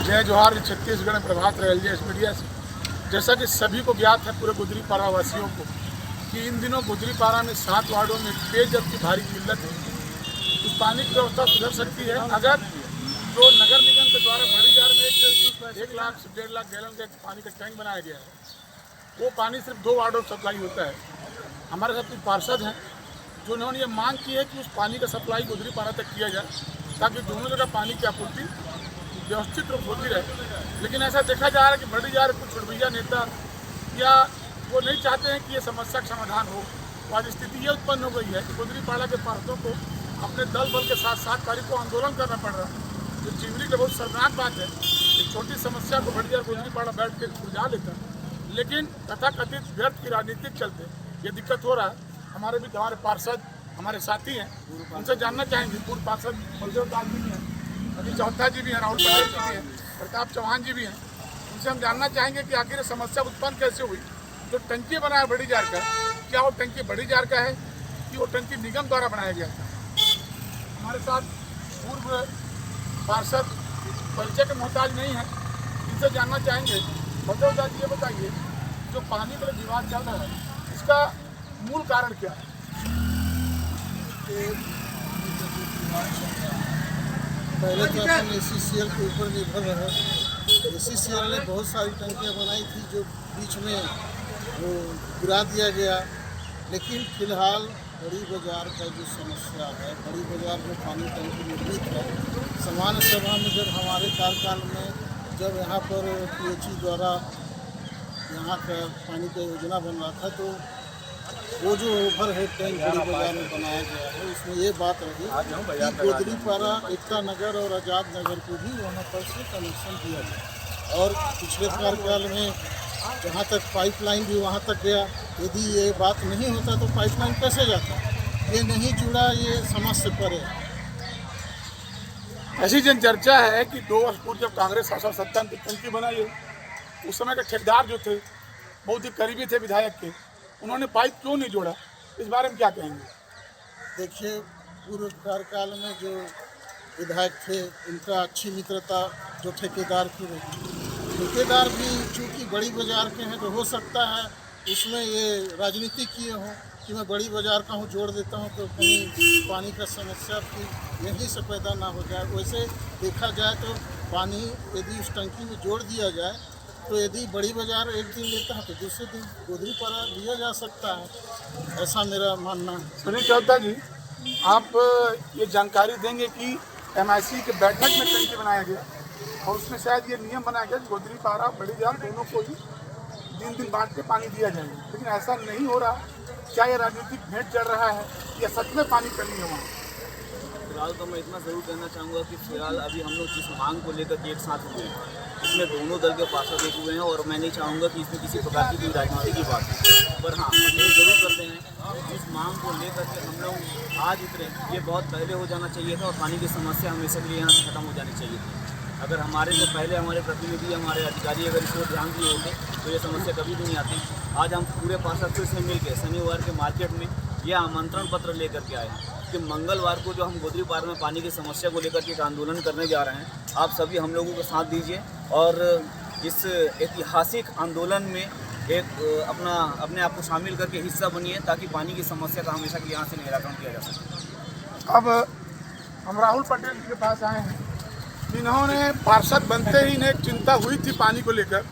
जय जोहार छत्तीसगढ़ में प्रभात रहे एलजेएस मीडिया से। जैसा कि सभी को ज्ञात है, पूरे गुजरीपारा वासियों को, कि इन दिनों गुजरीपारा में 7 वार्डों में पेयजल की भारी किल्लत है। उस पानी की व्यवस्था सुधर सकती है अगर जो नगर निगम के द्वारा बड़ी जार में 1 लाख से 1.5 लाख गैलन का पानी का टैंक बनाया गया है, वो पानी सिर्फ 2 वार्डों में सप्लाई होता है। हमारे साथ कुछ पार्षद हैं जो उन्होंने ये मांग की है कि उस पानी का सप्लाई गुजरीपारा तक किया जाए ताकि दोनों जगह पानी की आपूर्ति व्यवस्थित रूप होती रहे। लेकिन ऐसा देखा जा रहा है कि बड़ी जार कुछ छुड़भैया नेता या वो नहीं चाहते हैं कि ये समस्या का समाधान हो। तो आज स्थिति ये उत्पन्न हो गई है कि गुजरीपारा के पार्षदों को अपने दल बल के साथ 7 तारीख को आंदोलन करना पड़ रहा है, जो चिमरी की बहुत शर्मनाक बात है। एक छोटी समस्या को बड़ी जार गुजरीपारा बैठ के सुलझा लेता है, लेकिन तथाकथित व्यर्थ की राजनीतिक चलते ये दिक्कत हो रहा है। हमारे भी हमारे पार्षद हमारे साथी हैं, उनसे जानना चाहेंगे। पूर्व पार्षद बलदेव दास जी भी हैं, अभी चौथा जी भी हैं, राहुल पटेल जी भी हैं, प्रताप चौहान जी भी हैं। उनसे हम जानना चाहेंगे कि आखिर समस्या उत्पन्न कैसे हुई। जो टंकी बना है बड़ी जार का, क्या वो टंकी बड़ी जार का है कि वो टंकी निगम द्वारा बनाया गया था। हमारे साथ पूर्व पार्षद परिचय के मोहताज नहीं है, इनसे जानना चाहेंगे। बलदेव दास जी, ये बताइए, जो पानी का विवाद चल रहा है इसका मूल कारण क्या है? पहले तो अपन ACCL के ऊपर निर्भर रहे। ACCL ने बहुत सारी टंकियाँ बनाई थी जो बीच में वो गिरा दिया गया। लेकिन फिलहाल बड़ी बाजार का जो समस्या है, बड़ी बाजार में पानी टंकी निर्मित है। सामान्य सभा में जब हमारे कार्यकाल में जब यहाँ पर PHE द्वारा यहाँ का पानी का योजना बन रहा था, तो वो जो ओवरहेड टैंक बड़ी बाजार में बनाया गया है, उसमें ये बात रही कि गुजरीपारा, एकता नगर और आज़ाद नगर को भी वहाँ पर से कनेक्शन दिया गया। और पिछले कार्यकाल में जहाँ तक पाइपलाइन भी वहाँ तक गया। यदि ये बात नहीं होता तो पाइपलाइन कैसे जाता? ये नहीं जुड़ा, ये समझ से परे। ऐसी जन चर्चा है कि 2 वर्ष पूर्व जब कांग्रेस शासन सत्ता में टंकी बनाई है, उस समय के ठेकेदार जो थे बहुत ही करीबी थे विधायक के, उन्होंने पाइप क्यों नहीं जोड़ा? इस बारे में क्या कहेंगे? देखिए, पूर्व कार्यकाल में जो विधायक थे उनका अच्छी मित्रता जो ठेकेदार की रही। ठेकेदार भी चूँकि बड़ी बाजार के हैं तो हो सकता है उसमें ये राजनीति किए हों कि मैं बड़ी बाजार का हूँ, जोड़ देता हूँ तो कहीं पानी का समस्या भी यहीं से पैदा ना हो जाए। वैसे देखा जाए तो पानी यदि उस टंकी में जोड़ दिया जाए तो यदि बड़ी बाजार एक दिन लेता है तो दूसरे दिन गुजरीपारा लिया जा सकता है, ऐसा मेरा मानना है। सुनील चौथा जी, आप ये जानकारी देंगे कि MIC के बैठक में टंकी बनाया गया और उसमें शायद ये नियम बनाया गया कि गुजरीपारा बड़ी जार दोनों को ही दिन बांट के पानी दिया जाएगा, लेकिन ऐसा नहीं हो रहा। क्या ये राजनीतिक भेंट चल रहा है या सच में पानी कमी है वहाँ? फिलहाल तो मैं इतना ज़रूर कहना चाहूँगा कि फिलहाल अभी हम लोग जिस मांग को लेकर एक साथ हुए हैं, इसमें दोनों दल के पार्षद एक हुए हैं और मैं नहीं चाहूँगा कि इसमें किसी प्रकार की कोई राजनीति की बात है। पर हाँ, हम ये ज़रूर करते हैं जिस मांग को लेकर के हम लोग आज उतरे, ये बहुत पहले हो जाना चाहिए था और पानी की समस्या हमेशा के लिए यहाँ से ख़त्म हो जानी चाहिए थी। अगर हमारे से पहले हमारे प्रतिनिधि, हमारे अधिकारी अगर इस ओर ध्यान दिए होते तो ये समस्या कभी भी नहीं आती। आज हम पूरे पार्षद फिर से मिल के शनिवार के मार्केट में यह आमंत्रण पत्र लेकर के आए हैं कि मंगलवार को जो हम गुजरीपारा में पानी की समस्या को लेकर के एक आंदोलन करने जा रहे हैं, आप सभी हम लोगों को साथ दीजिए और इस ऐतिहासिक आंदोलन में एक अपने आप को शामिल करके हिस्सा बनिए ताकि पानी की समस्या का हमेशा के लिए यहाँ से निराकरण किया जा सके। अब हम राहुल पटेल जी के पास आए हैं, जिन्होंने पार्षद बनते ही इन्हें एक चिंता हुई थी पानी को लेकर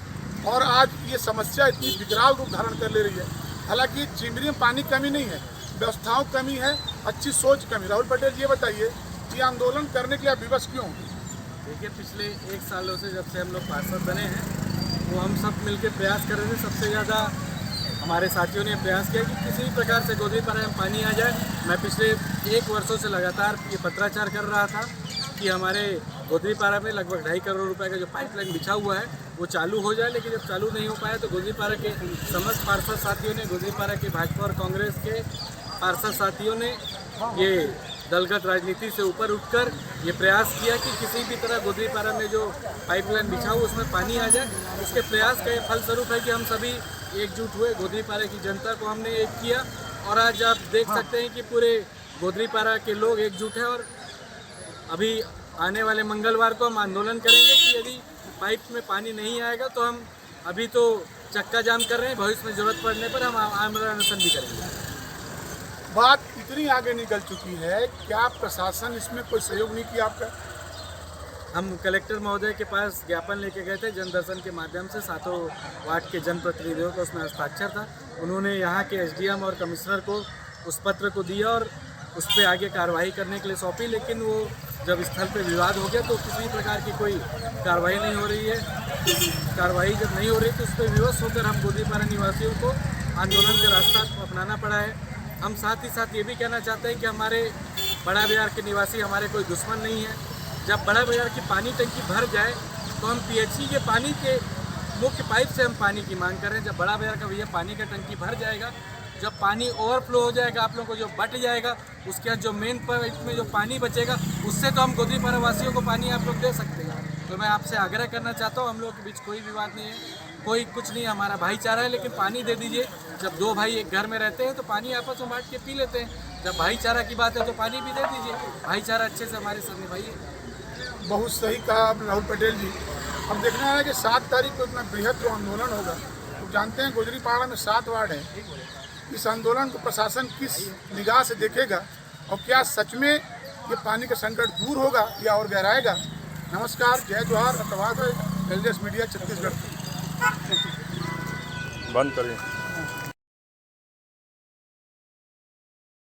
और आज ये समस्या इतनी विकराल रूप धारण कर ले रही है। हालांकि चिमरी में पानी कमी नहीं है, व्यवस्थाओं कमी है, अच्छी सोच कमी। राहुल पटेल ये बताइए कि आंदोलन करने के लिए आप विवश क्यों? देखिए, पिछले 1 सालों से जब से हम लोग पार्षद बने हैं तो हम सब मिलकर प्रयास कर रहे थे। सबसे ज़्यादा हमारे साथियों ने प्रयास किया कि किसी भी प्रकार से गुजरीपारा में पानी आ जाए। मैं पिछले 1 वर्षों से लगातार ये पत्राचार कर रहा था कि हमारे गुजरीपारा में लगभग 2.5 करोड़ रुपए का जो पाइपलाइन बिछा हुआ है वो चालू हो जाए। लेकिन जब चालू नहीं हो पाया तो गुजरीपारा के समस्त पार्षद साथियों ने, गुजरीपारा के भाजपा और कांग्रेस के पार्षद साथियों ने ये दलगत राजनीति से ऊपर उठकर ये प्रयास किया कि किसी भी तरह गुजरीपारा में जो पाइपलाइन बिछा हुआ उसमें पानी आ जाए। इसके प्रयास का फलस्वरूप है कि हम सभी एकजुट हुए, गुजरीपारा की जनता को हमने एक किया और आज आप देख सकते हैं कि पूरे गुजरीपारा के लोग एकजुट हैं और अभी आने वाले मंगलवार को हम आंदोलन करेंगे कि यदि पाइप में पानी नहीं आएगा तो हम अभी तो चक्का जाम कर रहे हैं, भविष्य में ज़रूरत पड़ने पर हम आमरण अनशन भी करेंगे। बात इतनी आगे निकल चुकी है, क्या प्रशासन इसमें कोई सहयोग नहीं किया आपका? हम कलेक्टर महोदय के पास ज्ञापन लेके गए थे जनदर्शन के माध्यम से, 7 वार्ड के जनप्रतिनिधियों का उसमें हस्ताक्षर था। उन्होंने यहाँ के एसडीएम और कमिश्नर को उस पत्र को दिया और उस पर आगे कार्रवाई करने के लिए सौंपी, लेकिन वो जब स्थल पे विवाद हो गया तो किसी प्रकार की कोई कार्रवाई नहीं हो रही है। कार्रवाई जब नहीं हो रही तो उस पर विवश होकर हम गोदरीपारा निवासियों को आंदोलन का रास्ता अपनाना पड़ा है। हम साथ ही साथ ये भी कहना चाहते हैं कि हमारे बड़ा बाजार के निवासी हमारे कोई दुश्मन नहीं है। जब बड़ा बाजार की पानी टंकी भर जाए तो हम पीएचई के पानी के मुख्य पाइप से हम पानी की मांग कर रहे हैं। जब बड़ा बाजार का भैया पानी का टंकी भर जाएगा, जब पानी ओवरफ्लो हो जाएगा, आप लोगों को जो बट जाएगा, उसके बाद जो मेन पाइप में जो पानी बचेगा उससे तो हम गोदरीपारा वासियों को पानी आप लोग दे सकते हैं। तो मैं आपसे आग्रह करना चाहता हूँ, हम लोगों के बीच कोई विवाद नहीं है, कोई कुछ नहीं, हमारा भाईचारा है, लेकिन पानी दे दीजिए। जब 2 भाई एक घर में रहते हैं तो पानी आपस में बांट के पी लेते हैं। जब भाईचारा की बात है तो पानी भी दे दीजिए। भाईचारा अच्छे से हमारे साथ निभाइए। बहुत सही कहा आपने राहुल पटेल जी। अब देखना है कि 7 तारीख को इतना बृहद जो आंदोलन होगा, तो जानते हैं गोदरीपारा में 7 वार्ड हैं। इस आंदोलन को प्रशासन किस निगाह से देखेगा और क्या सच में ये पानी का संकट दूर होगा या और गहराएगा? नमस्कार, जय जोहार, अतवाद, एलडीएस मीडिया छत्तीसगढ़। बंद करिए।